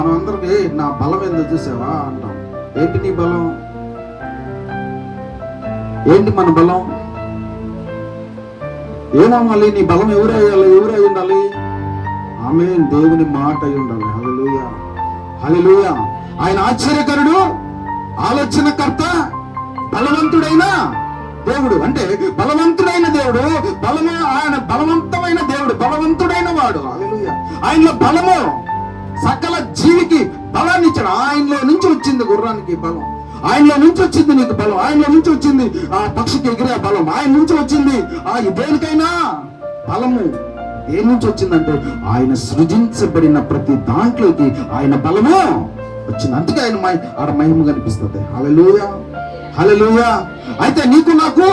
మనం అందరికి నా బలం ఎందుకు చూసావా అంటాం. ఏంటి నీ బలం? ఏంటి మన బలం? ఏమవ్వాలి? నీ బలం ఎవరై ఉండాలి? ఆమె దేవుని మాట అయి ఉండాలి. హల్లెలూయా, హల్లెలూయా. ఆయన ఆశ్చర్యకరుడు, ఆలోచనకర్త, బలవంతుడైన దేవుడు. అంటే బలవంతుడైన దేవుడు, ఆయన బలవంతమైన దేవుడు, బలవంతుడైన వాడు. హల్లెలూయా. ఆయనలో బలము, సకల జీవికి బలాన్ని ఇచ్చాడు. ఆయనలో నుంచి వచ్చింది గుర్రానికి బలం, ఆయనలో నుంచి వచ్చింది నీకు బలం, ఆయనలో నుంచి వచ్చింది ఆ పక్షికి ఎగిరే బలం, ఆయన నుంచి వచ్చింది ఆ దేనికైనా బలము. దేని నుంచి వచ్చిందంటే ఆయన సృజించబడిన ప్రతి దాంట్లోకి ఆయన బలము వచ్చింది. అందుకే ఆయన ఆడ మహిమ కనిపిస్తుంది. హల్లెలూయా, హల్లెలూయా. అయితే నీకు నాకు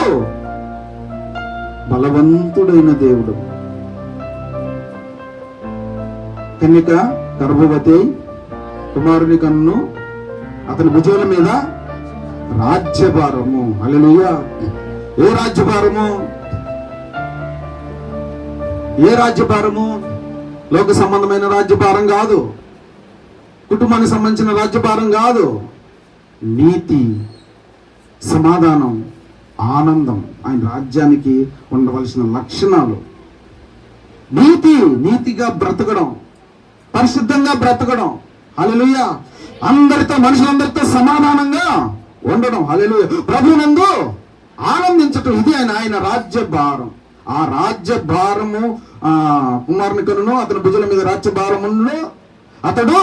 బలవంతుడైన దేవుడు. కన్యక గర్భవతి, కుమారుని కన్ను, అతని భుజాల మీద రాజ్యభారము. హల్లెలూయా. ఏ రాజ్యభారము? ఏ రాజ్యభారము? లోక సంబంధమైన రాజ్యభారం కాదు, కుటుంబానికి సంబంధించిన రాజ్యభారం కాదు. నీతి, సమాధానం, ఆనందం ఆయన రాజ్యానికి ఉండవలసిన లక్షణాలు. నీతిగా బ్రతకడం, పరిశుద్ధంగా బ్రతకడం. హల్లెలూయా. అందరితో, మనుషులందరితో సమాధానంగా ఉండడం. హల్లెలూయా. ప్రభువునందు ఆనందించటం. ఇది ఆయన రాజ్యభారం. ఆ రాజ్యభారము కుమారుని కనును, అతని భుజాల మీద రాజ్యభారమును. అతడు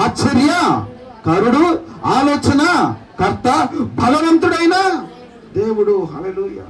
ఆశ్చర్య కరుడు, ఆలోచన కర్త, బలవంతుడైన దేవుడు. హల్లెలూయా.